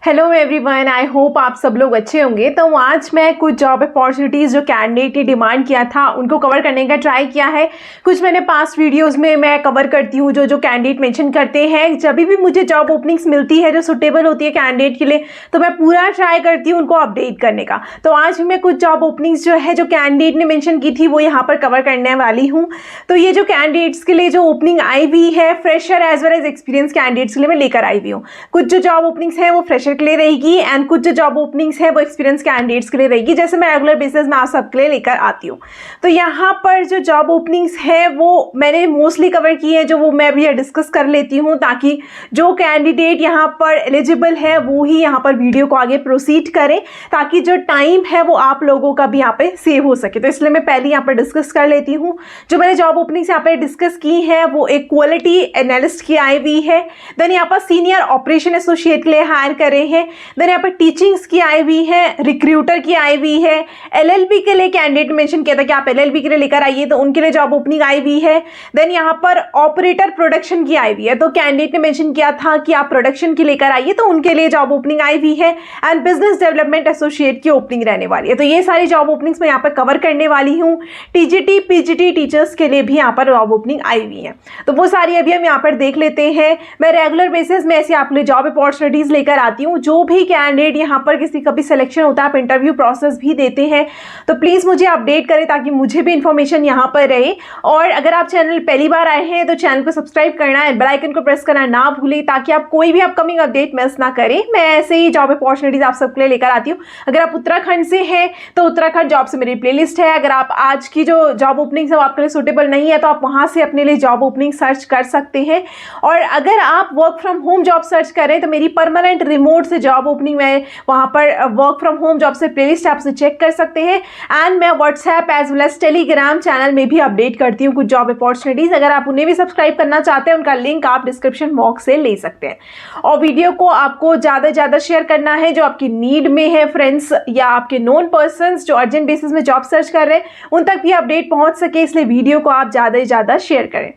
Hello everyone, I hope आप सब लोग अच्छे होंगे। तो आज मैं कुछ जॉब अपॉर्चुनिटीज़ जो कैंडिडेट ने डिमांड किया था उनको कवर करने का ट्राई किया है। कुछ मैंने पास्ट वीडियोस में मैं कवर करती हूँ जो कैंडिडेट मेंशन करते हैं। जब भी मुझे जॉब ओपनिंग्स मिलती है जो सुटेबल होती है कैंडिडेट के लिए, तो मैं पूरा ट्राई करती हूँ उनको अपडेट करने का। तो आज भी मैं कुछ जॉब ओपनिंग्स जो कैंडिडेट ने मैंशन की थी वो यहाँ पर कवर करने वाली हूँ। तो ये जो कैंडिडेट्स के लिए जो ओपनिंग आई हुई है, fresher as well as experience candidates के लिए मैं लेकर आई हुई हूँ। कुछ जो जॉब ओपनिंग्स है वो फ्रेशर के लिए रहेगी एंड कुछ जो जॉब ओपनिंग्स है वो एक्सपीरियंस कैंडिडेट्स के लिए रहेगी, जैसे मैं रेगुलर बेसिस में आप सबके लिए लेकर आती हूँ। तो यहाँ पर जो जॉब ओपनिंग्स है वो मैंने मोस्टली कवर की है, जो वो मैं भी डिस्कस कर लेती हूँ ताकि जो कैंडिडेट यहाँ पर एलिजिबल है वो ही यहाँ पर वीडियो को आगे प्रोसीड करें, ताकि जो टाइम है वो आप लोगों का भी यहाँ पे सेव हो सके। तो इसलिए मैं पहले यहाँ पर डिस्कस कर लेती हूँ। जो मैंने जॉब ओपनिंग्स यहाँ पर डिस्कस की है वो एक क्वालिटी एनालिस्ट की आई हुई है, देन यहाँ पर सीनियर ऑपरेशन एसोसिएट के लिए हायर करे हैं, देन यहाँ पर टीचिंग्स की आई हुई है, रिक्रूटर की आई हुई है, एलएलबी के लिए कैंडिडेट मेंशन किया था कि आप एलएलबी के लिए लेकर आइए, तो उनके लिए जॉब ओपनिंग आई हुई है। देन यहाँ पर ऑपरेटर प्रोडक्शन की आई हुई है, तो कैंडिडेट ने मेंशन किया था कि आप प्रोडक्शन की लेकर आइए, तो उनके लिए जॉब ओपनिंग आई हुई है। एंड बिजनेस डेवलपमेंट एसोसिएट की ओपनिंग रहने वाली है। तो ये सारी जॉब ओपनिंग्स मैं यहाँ पर कवर करने वाली हूँ। टीजीटी पीजीटी टीचर्स के लिए भी यहाँ पर जॉब ओपनिंग आई हुई है, तो वो सारी अभी हम यहाँ पर देख लेते हैं। मैं रेगुलर बेसिस में ऐसे आपके लिए जॉब अपॉर्चुनिटीज लेकर आती हूँ। जो भी कैंडिडेट यहाँ पर किसी का भी सिलेक्शन होता है, आप इंटरव्यू प्रोसेस भी देते हैं, तो प्लीज़ मुझे अपडेट करें ताकि मुझे भी इंफॉर्मेशन यहाँ पर रहे। और अगर आप चैनल पहली बार आए हैं तो चैनल को सब्सक्राइब करना है, बेल आइकन को प्रेस करना ना भूलें ताकि आप कोई भी अपकमिंग अपडेट मिस ना करें। मैं ऐसे ही जॉब अपॉर्चुनिटीज आप सबके लिए लेकर आती हूँ। अगर आप उत्तराखंड से हैं तो उत्तराखंड जॉब से मेरी प्लेलिस्ट है। अगर आप आज की जो जॉब ओपनिंग है वो आपके लिए सूटेबल नहीं है तो आप वहाँ से अपने लिए जॉब ओपनिंग सर्च कर सकते हैं। और अगर आप work from home job search करें तो मेरी परमानेंट रिमोट से जॉब ओपनिंग में वहाँ पर वर्क फ्रॉम होम जॉब से प्लेलिस्ट आप से चेक कर सकते हैं। एंड मैं WhatsApp as well as Telegram channel में भी अपडेट करती हूँ कुछ जॉब अपॉर्चुनिटीज। अगर आप उन्हें भी सब्सक्राइब करना चाहते हैं उनका लिंक आप डिस्क्रिप्शन बॉक्स से ले सकते हैं। और वीडियो को आपको ज़्यादा से ज़्यादा शेयर करना है जो आपकी नीड में है, फ्रेंड्स या आपके नोन पर्सन्स जो अर्जेंट बेसिस में जॉब सर्च कर रहे हैं उन तक भी अपडेट पहुँच सके, इसलिए वीडियो को आप ज़्यादा से ज़्यादा शेयर करें।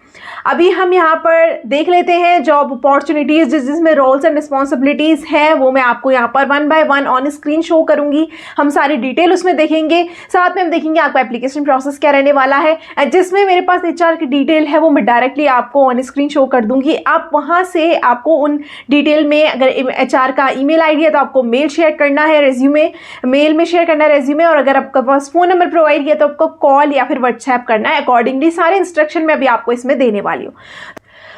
अभी हम यहाँ पर देख लेते हैं जॉब अपॉर्चुनिटीज जिसमें रोल्स एंड रिस्पॉन्सिबिलिटीज है, वो मैं आपको यहाँ पर one by one on screen show करूंगी। हम सारी डिटेल उसमें देखेंगे, साथ में हम देखेंगे आपका एप्लीकेशन प्रोसेस क्या रहने वाला है। जिसमें मेरे पास एचआर की डिटेल है वो मैं डायरेक्टली आपको ऑन स्क्रीन शो कर दूंगी। आप वहां से आपको उन डिटेल में अगर एचआर का ईमेल आईडी है तो आपको मेल शेयर करना है, रेज्यूमे मेल में शेयर करना है रेज्यूमे, और अगर आपके पास फोन नंबर प्रोवाइड किया तो आपको कॉल या फिर व्हाट्सएप करना है। अकॉर्डिंगली सारे इंस्ट्रक्शन मैं अभी आपको इसमें देने वाली हूँ।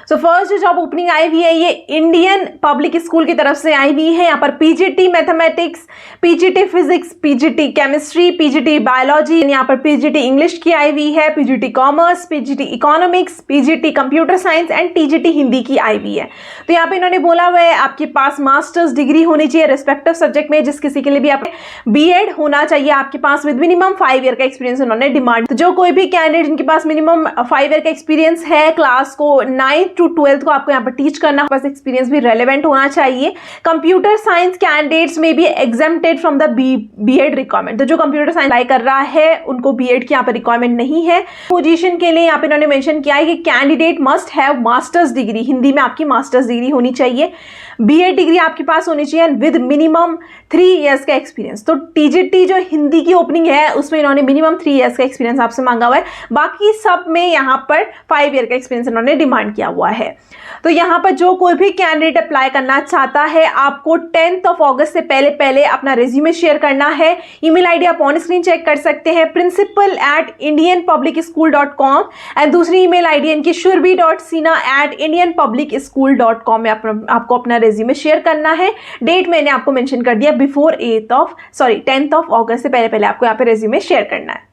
सो फर्स्ट जो जॉब ओपनिंग आई हुई है ये इंडियन पब्लिक स्कूल की तरफ से आई हुई है। यहाँ पर PGT mathematics, PGT physics, PGT chemistry, PGT biology, यहाँ पर पीजीटी इंग्लिश की आई हुई है, PGT commerce, PGT economics, PGT computer science and TGT Hindi की आई हुई है। तो यहाँ पे इन्होंने बोला हुआ है आपके पास मास्टर्स डिग्री होनी चाहिए रिस्पेक्टिव सब्जेक्ट में, जिस किसी के लिए भी आप बीएड होना चाहिए आपके पास विद मिनिमम 5 ईयर का एक्सपीरियंस उन्होंने डिमांड। तो जो कोई भी कैंडिडेट जिनके पास मिनिमम 5 ईयर का एक्सपीरियंस है, क्लास को 9th to 12th को आपको यहाँ पर टीच करना, बस एक्सपीरियंस भी रेलेवेंट होना चाहिए। कंप्यूटर साइंस कैंडिडेट्स में भी exempted from the BEd requirement, तो जो कंप्यूटर साइंस अप्लाई कर रहा है उनको बीएड की यहाँ पर रिक्वायरमेंट नहीं है। पोजीशन के लिए यहाँ पे इन्होंने मेंशन किया है कि candidate must have masters degree, Hindi में आपकी मास्टर्स डिग्री होनी चाहिए, बीएड डिग्री आपके पास होनी चाहिए विद मिनिमम 3 इयर्स का एक्सपीरियंस। तो टीजीटी जो हिंदी की ओपनिंग है उसमें इन्होंने मिनिमम 3 इयर्स का एक्सपीरियंस आपसे मांगा हुआ है, बाकी सब में यहाँ पर 5 ईयर का एक्सपीरियंस इन्होंने डिमांड किया हुआ है। तो यहाँ पर जो कोई भी कैंडिडेट अप्लाई करना चाहता है आपको 10th of August से पहले अपना रेज्यूमे शेयर करना है। ईमेल आईडी आप ऑन स्क्रीन चेक कर सकते हैं, principal@indianpublicschool.com, एंड दूसरी ईमेल आईडी इनकी shurbi.sina@indianpublicschool.com में आपको अपना रेज्यूमे शेयर करना है। डेट मैंने आपको मेंशन कर दिया बिफोर 10th of August से पहले आपको यहाँ पे रेज्यूमे शेयर करना है।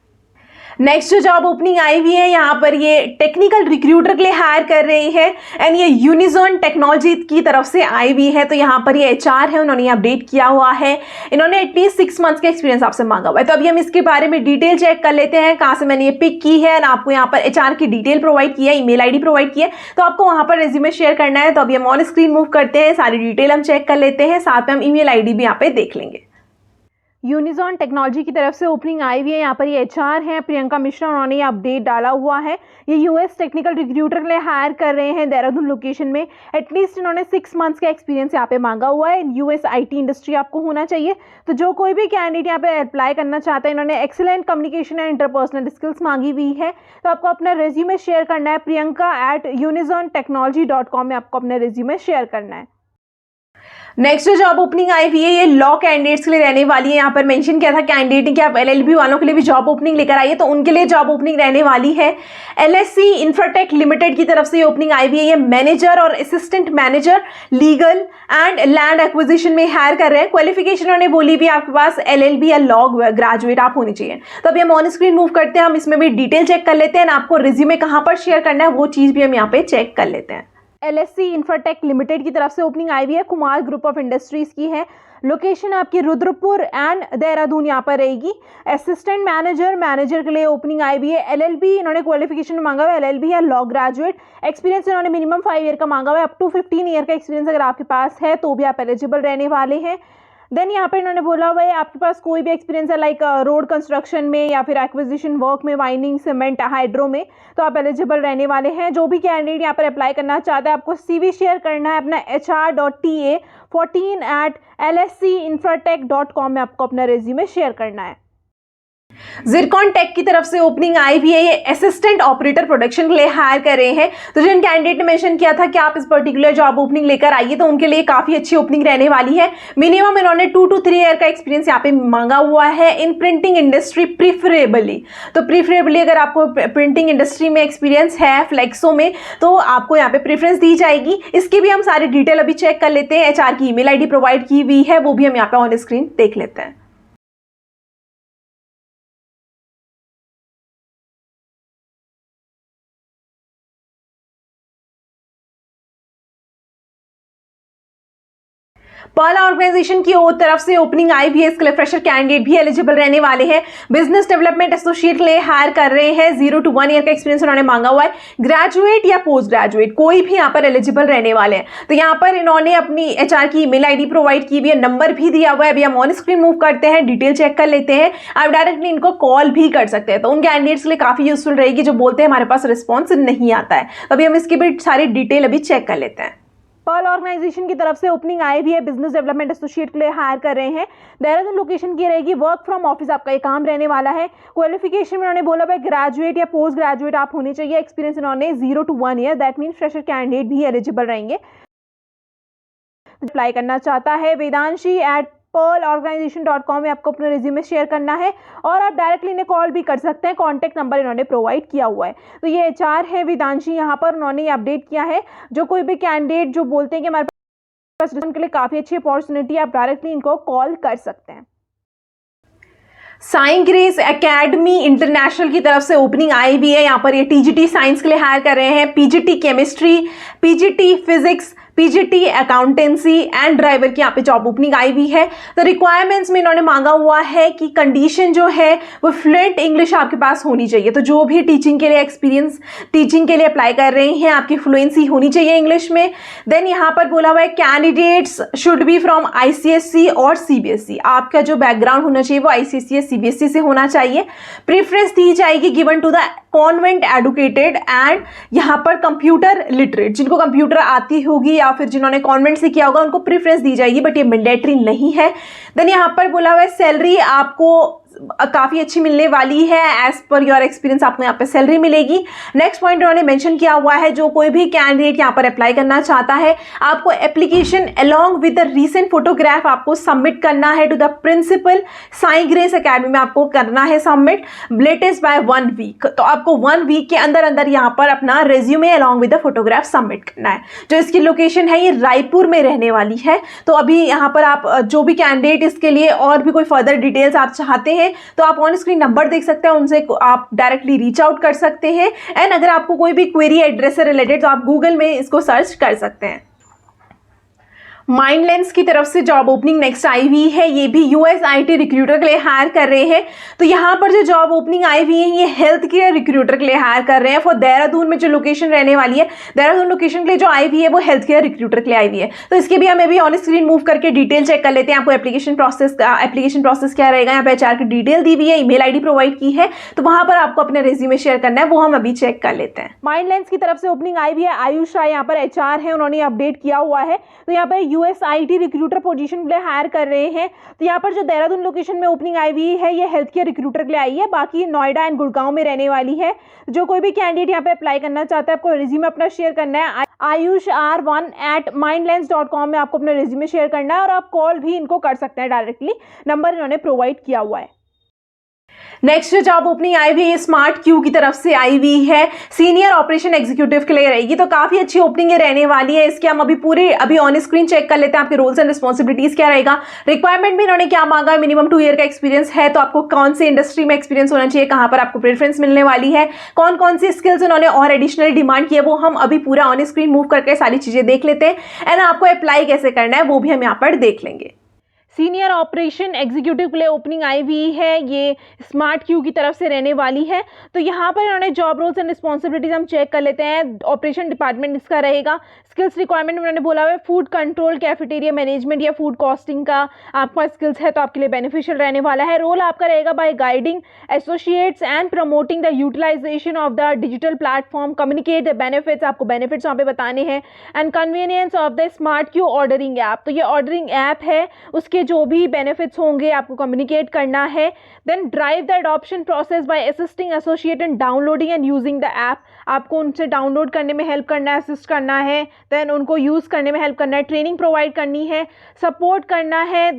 नेक्स्ट जो जॉब ओपनिंग आई हुई है यहाँ पर ये टेक्निकल रिक्रूटर के लिए हायर कर रही है एंड ये यूनिजॉन टेक्नोलॉजी की तरफ से आई हुई है। तो यहाँ पर ये एचआर है, उन्होंने अपडेट किया हुआ है, इन्होंने एटलीस्ट 6 मंथ्स का एक्सपीरियंस आपसे मांगा हुआ है। तो अभी हम इसके बारे में डिटेल चेक कर लेते हैं कहाँ से मैंने ये पिक की है। आपको यहाँ पर एचआर की डिटेल प्रोवाइड की है, ईमेल आईडी प्रोवाइड की है, तो आपको वहाँ पर रेज्यूमे शेयर करना है। तो अभी हम ऑन स्क्रीन मूव करते हैं, सारी डिटेल हम चेक कर लेते हैं, साथ में हम ईमेल आईडी भी यहाँ पे देख लेंगे। यूनिजॉन टेक्नोलॉजी की तरफ से ओपनिंग आई हुई है। यहाँ पर ये एचआर हैं प्रियंका मिश्रा, उन्होंने ये अपडेट डाला हुआ है। ये यूएस टेक्निकल रिक्रूटर के लिए हायर कर रहे हैं देहरादून लोकेशन में। एटलीस्ट इन्होंने 6 मंथ्स का एक्सपीरियंस यहाँ पे मांगा हुआ है। यूएस आईटी इंडस्ट्री आपको होना चाहिए। तो जो कोई भी कैंडिडेट यहाँ पे अप्लाई करना चाहता है, इन्होंने excellent communication and interpersonal skills मांगी हुई है। तो आपको अपना रेज्यूमे शेयर करना है priyanka@unizontechnology.com में आपको अपना रेज्यूमे शेयर करना है। नेक्स्ट जो जॉब ओपनिंग आई हुई है ये लॉ कैंडिडेट्स के लिए रहने वाली है। यहाँ पर मेंशन किया था कैंडिडेट ने कि आप एलएलबी वालों के लिए भी जॉब ओपनिंग लेकर आइए, तो उनके लिए जॉब ओपनिंग रहने वाली है। एलएससी इंफ्राटेक लिमिटेड की तरफ से ये ओपनिंग आई हुई है। ये मैनेजर और assistant manager legal and land acquisition में हायर कर रहे हैं। क्वालिफिकेशन उन्होंने बोली भी आपके पास एलएलबी या लॉ ग्रेजुएट आप होनी चाहिए। तो अभी हम ऑन स्क्रीन मूव करते हैं, हम इसमें भी डिटेल चेक कर लेते हैं। आपको रिज्यूमे कहाँ पर शेयर करना है वो चीज़ भी हम यहाँ पे चेक कर लेते हैं। एलएससी इंफ्राटेक लिमिटेड की तरफ से ओपनिंग आई हुई है, कुमार ग्रुप ऑफ इंडस्ट्रीज की है। लोकेशन आपकी रुद्रपुर एंड देहरादून यहाँ पर रहेगी। असिस्टेंट मैनेजर के लिए ओपनिंग आई हुई है। एलएलबी इन्होंने क्वालिफिकेशन मांगा हुआ है, एलएलबी या लॉ ग्रेजुएट। एक्सपीरियंस इन्होंने मिनिमम 5 ईयर का मांगा हुआ है। अप टू 15 ईयर का एक्सपीरियंस अगर आपके पास है तो भी आप एलिजिबल रहने वाले हैं। देन यहाँ पर इन्होंने बोला हुआ है आपके पास कोई भी एक्सपीरियंस है लाइक रोड कंस्ट्रक्शन में या फिर एक्विजिशन वर्क में, वाइनिंग, सीमेंट, हाइड्रो में, तो आप एलिजिबल रहने वाले हैं। जो भी कैंडिडेट यहाँ पर अप्लाई करना चाहता है आपको सीवी शेयर करना है अपना hr.ta14@lscinfratech.com में आपको अपना रेज्यूमे शेयर करना है। जिरकॉन टेक की तरफ से ओपनिंग आई हुई है। ये असिस्टेंट ऑपरेटर प्रोडक्शन के लिए हायर कर रहे हैं। तो जिन कैंडिडेट ने मेंशन किया था कि आप इस पर्टिकुलर जॉब ओपनिंग लेकर आइए, तो उनके लिए काफी अच्छी ओपनिंग रहने वाली है। मिनिमम इन्होंने 2 to 3 ईयर का एक्सपीरियंस यहाँ पे मांगा हुआ है इन प्रिंटिंग इंडस्ट्री प्रीफरेबली। तो प्रीफरेबली अगर आपको प्रिंटिंग इंडस्ट्री में एक्सपीरियंस है फ्लेक्सो में, तो आपको यहाँ पे प्रेफरेंस दी जाएगी। इसकी भी हम सारी डिटेल अभी चेक कर लेते हैं। एचआर की ईमेल आईडी प्रोवाइड की हुई है, वो भी हम यहाँ पे ऑन स्क्रीन देख लेते हैं। पर्ल ऑर्गेनाइजेशन की तरफ से ओपनिंग आई भी है। इसके लिए फ्रेशर कैंडिडेट भी एलिजिबल रहने वाले हैं। बिजनेस डेवलपमेंट एसोसिएट के लिए हायर कर रहे हैं। 0 to 1 ईयर का एक्सपीरियंस उन्होंने मांगा हुआ है। ग्रेजुएट या पोस्ट ग्रेजुएट कोई भी यहाँ पर एलिजिबल रहने वाले हैं। तो यहाँ पर इन्होंने अपनी एचआर की ईमेल आईडी प्रोवाइड की हुई है, नंबर भी दिया हुआ है। अभी हम ऑन स्क्रीन मूव करते हैं, डिटेल चेक कर लेते हैं। आप डायरेक्टली इनको कॉल भी कर सकते हैं। तो उन कैंडिडेट्स के लिए काफी यूजफुल रहेगी जो बोलते हैं हमारे पास रिस्पॉन्स नहीं आता है। तो अभी हम इसकी भी सारी डिटेल अभी चेक कर लेते हैं। पर्ल ऑर्गेनाइजेशन की तरफ से ओपनिंग आई भी है। बिजनेस डेवलपमेंट एसोसिएट के लिए हायर कर रहे हैं। देहरादून लोकेशन की रहेगी। वर्क फ्रॉम ऑफिस आपका ये काम रहने वाला है। क्वालिफिकेशन में उन्होंने बोला भाई ग्रेजुएट या पोस्ट ग्रेजुएट आप होने चाहिए। एक्सपीरियंस इन्होंने 0 to 1 year, that mean fresher candidate भी एलिजिबल रहेंगे। अप्लाई करना चाहता है vedanshi@pearlorganization.com में आपको अपना रिज्यूमे शेयर करना है और आप डायरेक्टली इन्हें कॉल भी कर सकते हैं। कॉन्टैक्ट नंबर इन्होंने प्रोवाइड किया हुआ है। तो ये एचआर है वेदांशी, यहाँ पर उन्होंने अपडेट किया है। जो कोई भी कैंडिडेट जो बोलते हैं कि हमारे पास के लिए काफ़ी अच्छी अपॉर्चुनिटी, आप डायरेक्टली इनको कॉल कर सकते हैं। साइंस ग्रेस एकेडमी इंटरनेशनल की तरफ से ओपनिंग आई भी है। यहाँ पर ये टीजीटी साइंस के लिए हायर कर रहे हैं। PGT chemistry, PGT physics, PGT accountancy and driver की यहाँ पे जॉब ओपनिंग आई हुई है। तो रिक्वायरमेंट्स में इन्होंने मांगा हुआ है कि कंडीशन जो है वो फ्लुएंट इंग्लिश आपके पास होनी चाहिए। तो जो भी टीचिंग के लिए एक्सपीरियंस, टीचिंग के लिए अप्लाई कर रहे हैं, आपकी फ्लुएंसी होनी चाहिए इंग्लिश में। देन यहाँ पर बोला हुआ है candidates should be from ICSE और सीबीएसई। आपका जो बैकग्राउंड होना चाहिए वो आईसीएसई या सीबीएसई से होना चाहिए। प्रेफरेंस दी जाएगी given to the convent educated and यहाँ पर कंप्यूटर लिटरेट, जिनको कंप्यूटर आती होगी या फिर जिन्होंने कॉन्वेंट से किया होगा उनको प्रेफरेंस दी जाएगी, बट ये मैंडेटरी नहीं है। देन यहाँ पर बोला हुआ है सैलरी आपको काफ़ी अच्छी मिलने वाली है। एज पर योर एक्सपीरियंस आपको यहाँ पे सैलरी मिलेगी। नेक्स्ट पॉइंट उन्होंने मेंशन किया हुआ है जो कोई भी कैंडिडेट यहाँ पर अप्लाई करना चाहता है, आपको application along with the recent photograph आपको सबमिट करना है to the principal science grace academy में आपको करना है सबमिट लेटेस्ट बाय 1 वीक। तो आपको 1 वीक के अंदर अंदर यहाँ पर अपना resume along with the photograph submit करना है। जो इसकी लोकेशन है ये रायपुर में रहने वाली है। तो अभी यहाँ पर आप जो भी कैंडिडेट इसके लिए और भी कोई फर्दर डिटेल्स आप चाहते हैं तो आप ऑन स्क्रीन नंबर देख सकते हैं, उनसे आप डायरेक्टली रीच आउट कर सकते हैं। एंड अगर आपको कोई भी क्वेरी एड्रेस से रिलेटेड तो आप गूगल में इसको सर्च कर सकते हैं। माइंडलेंस की तरफ से जॉब ओपनिंग नेक्स्ट आई हुई है, ये भी यूएस आईटी रिक्रूटर के लिए हायर कर रहे हैं। तो यहाँ पर जो जॉब ओपनिंग आई हुई है ये हेल्थ केयर रिक्रूटर के लिए हायर कर रहे हैं फॉर देहरादून में जो लोकेशन रहने वाली है। देहरादून लोकेशन के लिए जो आई हुई है वो हेल्थ केयर रिक्रूटर के लिए आई हुई है। तो इसके भी हमें भी ऑन स्क्रीन मूव करके डिटेल चेक कर लेते हैं। आपको एप्लीकेशन प्रोसेस क्या रहेगा, यहाँ पे एचआर की डिटेल दी हुई है, ईमेल आईडी प्रोवाइड की है, तो वहां पर आपको अपने रेज्यूमे शेयर करना है, वो हम अभी चेक कर लेते हैं। माइंडलेंस की तरफ से ओपनिंग आई हुई है, आयुष राय यहाँ पर एचआर है, उन्होंने अपडेट किया हुआ है। तो यहाँ पर यूएस आईटी रिक्रूटर पोजीशन के लिए हायर कर रहे हैं। तो यहाँ पर जो देहरादून लोकेशन में ओपनिंग आई हुई है ये हेल्थ केयर रिक्रूटर के लिए आई है, बाकी नोएडा एंड गुड़गांव में रहने वाली है। जो कोई भी कैंडिडेट यहाँ पे अप्लाई करना चाहता है, आपको रिज्यूमे अपना शेयर करना है ayushR1@mindlens.com में आपको अपना रिज्यूमे शेयर करना है, और आप कॉल भी इनको कर सकते हैं डायरेक्टली, नंबर इन्होंने प्रोवाइड किया हुआ है। नेक्स्ट जो जॉब ओपनिंग आई हुई है स्मार्ट क्यू की तरफ से आई हुई है, सीनियर ऑपरेशन एग्जीक्यूटिव के लिए रहेगी। तो काफी अच्छी ओपनिंग ये रहने वाली है। इसके हम अभी ऑन स्क्रीन चेक कर लेते हैं आपके रोल्स एंड रिस्पॉन्सिबिलिटीज क्या रहेगा। रिक्वायरमेंट भी इन्होंने क्या मांगा, मिनिमम 2 ईयर का एक्सपीरियंस है, तो आपको कौन से इंडस्ट्री में एक्सपीरियंस होना चाहिए, कहां पर आपको प्रेफरेंस मिलने वाली है, कौन कौन सी स्किल्स उन्होंने और एडिशनल डिमांड की है, वो हम अभी पूरा ऑन स्क्रीन मूव करके सारी चीजें देख लेते हैं। एंड आपको अप्लाई कैसे करना है वो भी हम यहाँ पर देख लेंगे। सीनियर ऑपरेशन एग्जीक्यूटिव के लिए ओपनिंग आई हुई है, ये स्मार्ट क्यू की तरफ से रहने वाली है। तो यहाँ पर इन्होंने जॉब रोल्स एंड रिस्पॉन्सिबिलिटीज हम चेक कर लेते हैं। ऑपरेशन डिपार्टमेंट इसका रहेगा। स्किल्स रिक्वायरमेंट उन्होंने बोला हुआ है फूड कंट्रोल, कैफेटेरिया मैनेजमेंट या फूड कॉस्टिंग का आपका स्किल्स है तो आपके लिए बेनिफिशियल रहने वाला है। रोल आपका रहेगा by guiding associates and promoting the utilisation of the digital platform, communicate the benefits, आपको बेनिफिट्स वहाँ पे बताने हैं, and convenience of the smart Q ordering app. तो ये ऑर्डरिंग ऐप है, उसके जो भी बेनिफिट्स होंगे आपको कम्युनिकेट करना है। Then drive the adoption process by assisting associate in downloading and using the app, आपको उनसे डाउनलोड करने में हेल्प करना है, असिस्ट करना है, देन उनको यूज़ करने में हेल्प करना है, ट्रेनिंग प्रोवाइड करनी है, सपोर्ट करना है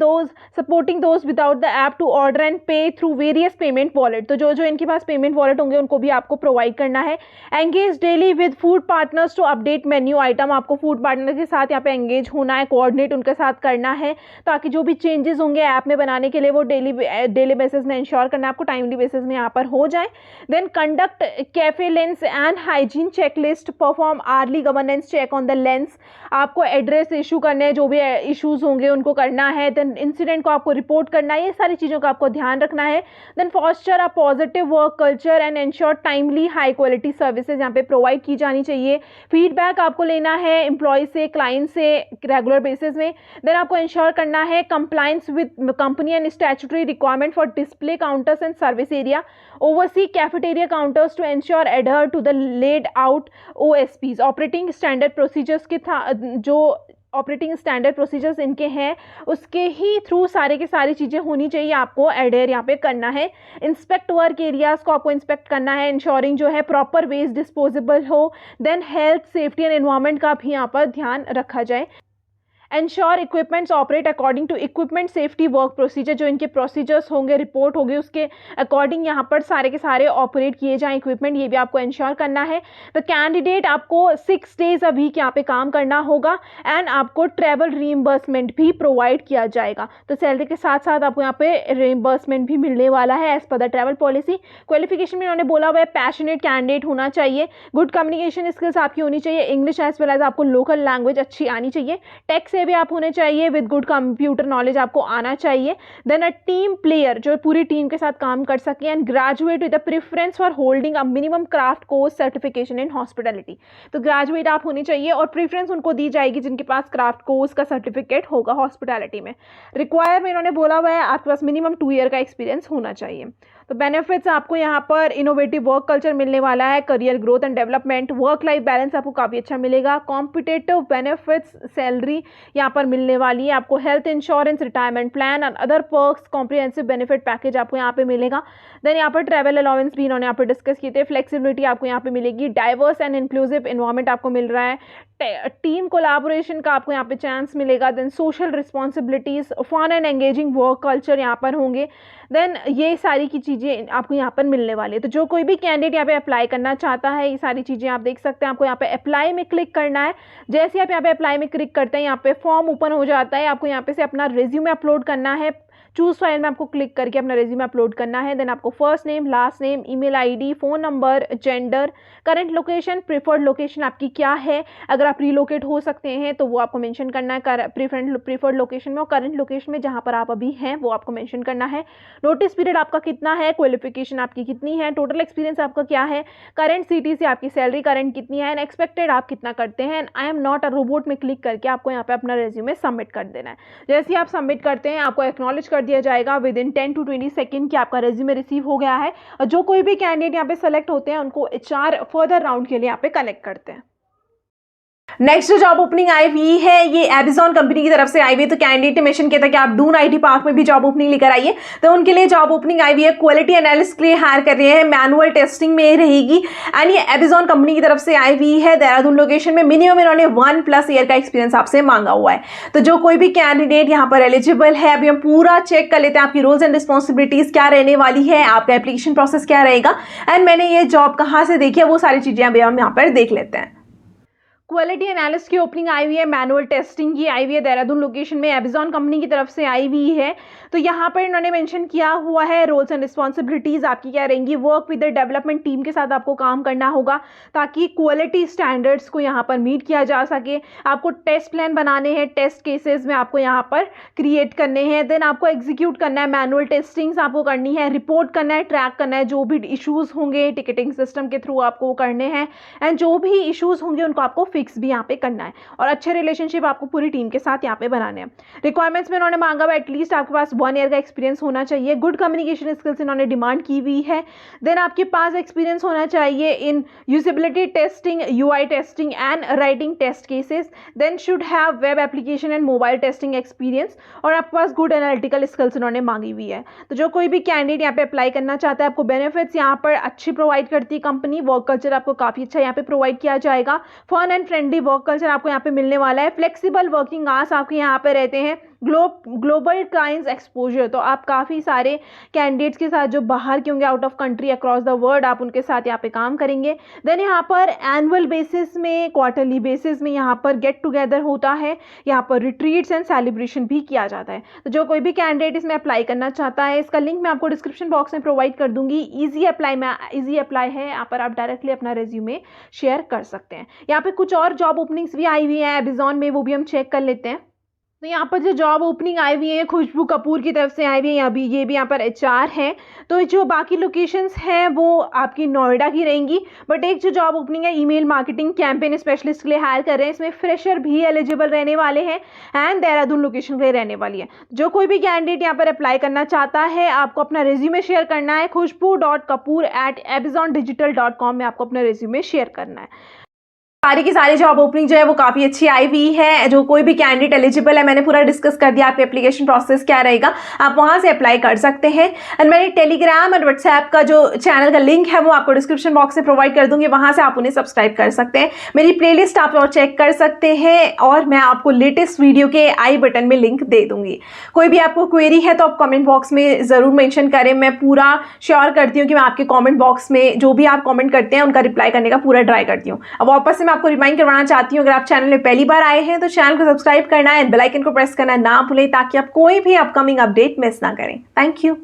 supporting those without the app to order and pay through various payment wallet. तो जो इनके पास पेमेंट वॉलेट होंगे उनको भी आपको प्रोवाइड करना है। Engage daily with food partners to update menu item, आपको फूड पार्टनर के साथ यहाँ पे एंगेज होना है, कोऑर्डिनेट उनके साथ करना है, ताकि जो भी चेंजेस होंगे ऐप में बनाने के लिए वो डेली बेसिस में इंश्योर करना है आपको, टाइमली बेसिस में यहाँ पर हो जाए। Then conduct cafe lens and hygiene checklist, perform early governance check on the lens, आपको एड्रेस इशू करने हैं, जो भी इश्यूज होंगे उनको करना है। देन इंसिडेंट को आपको रिपोर्ट करना है, ये सारी चीज़ों का आपको ध्यान रखना है। Then foster a positive work culture and ensure timely high quality services यहाँ पे प्रोवाइड की जानी चाहिए। फीडबैक आपको लेना है एम्प्लॉय से, क्लाइंट से रेगुलर बेसिस में। देन आपको इंश्योर करना है compliance with company and statutory requirement for display counters and service area, oversee cafeteria counters to ensure adhere to the laid out OSPs, operating standard procedures के जो operating standard procedures इनके हैं उसके ही through सारे के सारी चीज़ें होनी चाहिए, आपको एडेयर यहाँ पे करना है। इंस्पेक्ट वर्क एरियाज़ को आपको इंस्पेक्ट करना है, इंश्योरिंग जो है प्रॉपर वेस्ट डिस्पोजेबल हो। Then health safety and environment का भी यहाँ पर ध्यान रखा जाए। Ensure equipments operate according to equipment safety work procedure, जो इनके प्रोसीजर्स होंगे, रिपोर्ट होगी, उसके अकॉर्डिंग यहाँ पर सारे के सारे ऑपरेट किए जाएं इक्विपमेंट, ये भी आपको इंश्योर करना है। तो कैंडिडेट आपको 6 डेज अ वीक यहाँ पे काम करना होगा एंड आपको ट्रैवल रीइंबर्समेंट भी प्रोवाइड किया जाएगा। तो सैलरी के साथ साथ आपको यहाँ पे रीइंबर्समेंट भी मिलने वाला है as per the travel policy. Qualification में उन्होंने बोला हुआ है पैशनेट कैंडिडेट होना चाहिए, गुड कम्युनिकेशन स्किल्स आपकी होनी चाहिए, इंग्लिश एज वेल एज आपको लोकल लैंग्वेज अच्छी आनी चाहिए, टेक्स से भी आप होने चाहिए, विद गुड कंप्यूटर नॉलेज आपको आना चाहिए। देन अ टीम प्लेयर, जो पूरी टीम के साथ काम कर सके, and graduate with a preference for holding a minimum craft course certification in hospitality. तो ग्रेजुएट आप होने चाहिए और प्रेफरेंस उनको दी जाएगी जिनके पास क्राफ्ट कोर्स का सर्टिफिकेट होगा हॉस्पिटैलिटी में। रिक्वायर में इन्होंने बोला हुआ है आपके पास मिनिमम 2 ईयर का एक्सपीरियंस होना चाहिए। तो बेनिफिट्स आपको यहाँ पर इनोवेटिव वर्क कल्चर मिलने वाला है, career growth and development, work life balance आपको काफ़ी अच्छा मिलेगा, कॉम्पिटेटिव बेनिफिट्स, सैलरी यहाँ पर मिलने वाली है आपको, health insurance, retirement plan and other perks, comprehensive benefit package आपको यहाँ पे मिलेगा। देन यहाँ पर ट्रैवल अलाउंस भी इन्होंने यहाँ पर डिस्कस किए थे, फ्लेक्सिबिलिटी आपको यहाँ पे मिलेगी, डाइवर्स एंड इंक्लूसिव इन्वायरमेंट आपको मिल रहा है, टीम कोलैबोरेशन का आपको यहाँ पे चांस मिलेगा। Then social responsibilities, fun and engaging work culture यहाँ पर होंगे। देन ये सारी की चीज़ें आपको यहाँ पर मिलने वाली है। तो जो कोई भी कैंडिडेट यहाँ पे अप्लाई करना चाहता है, ये सारी चीज़ें आप देख सकते हैं। आपको यहाँ पे अप्लाई में क्लिक करना है, जैसे आप यहाँ पे अप्लाई में क्लिक करते हैं यहाँ पे फॉर्म ओपन हो जाता है, आपको यहाँ पे से अपना रिज्यूमे अपलोड करना है, चूज़ फाइल में आपको क्लिक करके अपना रेज्यूमे अपलोड करना है। देन आपको first name, last name, email ID, phone number, gender, current location, preferred location आपकी क्या है, अगर आप रीलोकेट हो सकते हैं तो वो आपको मेंशन करना है प्रीफर्ड लोकेशन में, और करंट लोकेशन में जहाँ पर आप अभी हैं वो आपको मेंशन करना है। नोटिस पीरियड आपका कितना है, क्वालिफिकेशन आपकी कितनी है, टोटल एक्सपीरियंस आपका क्या है, करंट सिटी से आपकी सैलरी करंट कितनी है, एंड एक्सपेक्टेड आप कितना करते हैं, and I am not a robot में क्लिक करके आपको यहाँ पे अपना रेज्यूमे सबमिट कर देना है। जैसे ही आप सबमिट करते हैं आपको एक्नॉलेज कर दिया जाएगा विद इन 10 to 20 सेकंड कि आपका रेज्यूमे रिसीव हो गया है। और जो कोई भी कैंडिडेट यहाँ पे सेलेक्ट होते हैं उनको HR फर्दर राउंड के लिए यहाँ पे कनेक्ट करते हैं। नेक्स्ट जो जॉब ओपनिंग आई हुई है ये Amazon कंपनी की तरफ से आई हुई है। तो कैंडिडेट ने मेंशन किया था कि आप डून IT पार्क में भी जॉब ओपनिंग लेकर आइए, तो उनके लिए जॉब ओपनिंग आई हुई है। क्वालिटी एनालिस्ट के लिए हायर कर रहे हैं, मैनुअल टेस्टिंग में रहेगी, एंड ये Amazon कंपनी की तरफ से आई हुई है। देहरादून लोकेशन में मिनिमम इन्होंने 1+ ईयर का एक्सपीरियंस आपसे मांगा हुआ है। तो जो कोई भी कैंडिडेट यहाँ पर एलिजिबल है, अभी हम पूरा चेक कर लेते हैं आपकी रोल्स एंड रिस्पॉन्सिबिलिटीज क्या रहने वाली है, आपका एप्लीकेशन प्रोसेस क्या रहेगा, एंड मैंने ये जॉब कहाँ से देखी है वो सारी चीजें अभी हम यहाँ पर देख लेते हैं। क्वालिटी एनालिस्ट की ओपनिंग आई हुई है, मैनुअल टेस्टिंग की आई हुई है, देहरादून लोकेशन में Amazon कंपनी की तरफ से आई हुई है। तो यहाँ पर इन्होंने मेंशन किया हुआ है रोल्स एंड रिस्पॉन्सिबिलिटीज़ आपकी क्या रहेंगी। Work with the development team के साथ आपको काम करना होगा ताकि क्वालिटी स्टैंडर्ड्स को यहाँ पर मीट किया जा सके। आपको टेस्ट प्लान बनाने हैं, टेस्ट केसेस में आपको यहाँ पर क्रिएट करने हैं, देन आपको एग्जीक्यूट करना है, मैनुअल टेस्टिंग्स आपको करनी है, रिपोर्ट करना है, ट्रैक करना है, जो भी इशूज़ होंगे टिकटिंग सिस्टम के थ्रू आपको करने हैं, एंड जो भी इशूज़ होंगे उनको आपको फिक्स भी यहाँ पे करना है, और अच्छे रिलेशनशिप आपको पूरी टीम के साथ यहाँ पे बनाने हैं। रिक्वायरमेंट्स में इन्होंने मांगा हुआ एटलीस्ट आपके पास 1 ईयर का एक्सपीरियंस होना चाहिए, गुड कम्युनिकेशन स्किल्स इन्होंने डिमांड की हुई है। देन आपके पास एक्सपीरियंस होना चाहिए in usability testing, UI testing and writing test cases, then should have web application and mobile testing experience, और आपके पास गुड एनालिटिकल स्किल्स इन्होंने मांगी हुई है। तो जो कोई भी कैंडिडेट यहाँ पे अप्लाई करना चाहता है, आपको बेनिफिट्स यहाँ पर अच्छी प्रोवाइड करती है कंपनी, वर्क कल्चर आपको काफ़ी अच्छा यहाँ पे प्रोवाइड किया जाएगा, fun and friendly work culture आपको यहाँ पे मिलने वाला है, फ्लेक्सिबल वर्किंग आवर्स आपके यहाँ पे रहते हैं, ग्लोबल क्लाइंट्स एक्सपोजर, तो आप काफ़ी सारे कैंडिडेट्स के साथ जो बाहर के होंगे out of country across the world आप उनके साथ यहाँ पे काम करेंगे। देन यहाँ पर एनुअल बेसिस में, क्वार्टरली बेसिस में यहाँ पर गेट टुगेदर होता है, यहाँ पर रिट्रीट्स एंड सेलिब्रेशन भी किया जाता है। तो जो कोई भी कैंडिडेट इसमें अप्लाई करना चाहता है, इसका लिंक मैं आपको डिस्क्रिप्शन बॉक्स में प्रोवाइड कर दूंगी। ईजी अप्लाई है, यहाँ पर आप डायरेक्टली अपना रेज्यूमे शेयर कर सकते हैं। यहाँ पे कुछ और जॉब ओपनिंग्स भी आई हुई है Amazon में, वो भी हम चेक कर लेते हैं। तो यहाँ पर जो जॉब ओपनिंग आई हुई है खुशबू कपूर की तरफ से आई हुई है, अभी ये भी यहाँ पर HR है। तो जो बाकी लोकेशंस हैं वो आपकी नोएडा की रहेंगी, बट एक जो जॉब ओपनिंग है ईमेल मार्केटिंग कैंपेन स्पेशलिस्ट के लिए हायर कर रहे हैं, इसमें फ्रेशर भी एलिजिबल रहने वाले हैं, एंड देहरादून लोकेशन के लिए रहने वाली है। जो कोई भी कैंडिडेट यहाँ पर अप्लाई करना चाहता है, आपको अपना रेज्यूमे शेयर करना है, khushbu.kapoor@amazondigital.com में आपको अपना रेज्यूमे शेयर करना है। सारी की सारी जॉब ओपनिंग जो है वो काफ़ी अच्छी आई हुई है। जो कोई भी कैंडिडेट एलिजिबल है, मैंने पूरा डिस्कस कर दिया आपके एप्लीकेशन प्रोसेस क्या रहेगा, आप वहां से अप्लाई कर सकते हैं। एंड मैंने टेलीग्राम और व्हाट्सएप का जो चैनल का लिंक है वो आपको डिस्क्रिप्शन बॉक्स में प्रोवाइड कर दूंगी, वहां से आप उन्हें सब्सक्राइब कर सकते हैं। मेरी प्लेलिस्ट आप और चेक कर सकते हैं, और मैं आपको लेटेस्ट वीडियो के आई बटन में लिंक दे दूंगी। कोई भी आपको क्वेरी है तो आप कॉमेंट बॉक्स में ज़रूर मैंशन करें, मैं पूरा श्योर करती हूँ कि मैं आपके कॉमेंट बॉक्स में जो भी आप कॉमेंट करते हैं उनका रिप्लाई करने का पूरा ट्राई करती हूँ। अब वापस से मैं आपको रिमाइंड करवाना चाहती हूँ, अगर आप चैनल में पहली बार आए हैं तो चैनल को सब्सक्राइब करना है, बेल आइकन को प्रेस करना ना भूलें ताकि आप कोई भी अपकमिंग अपडेट मिस ना करें। Thank you.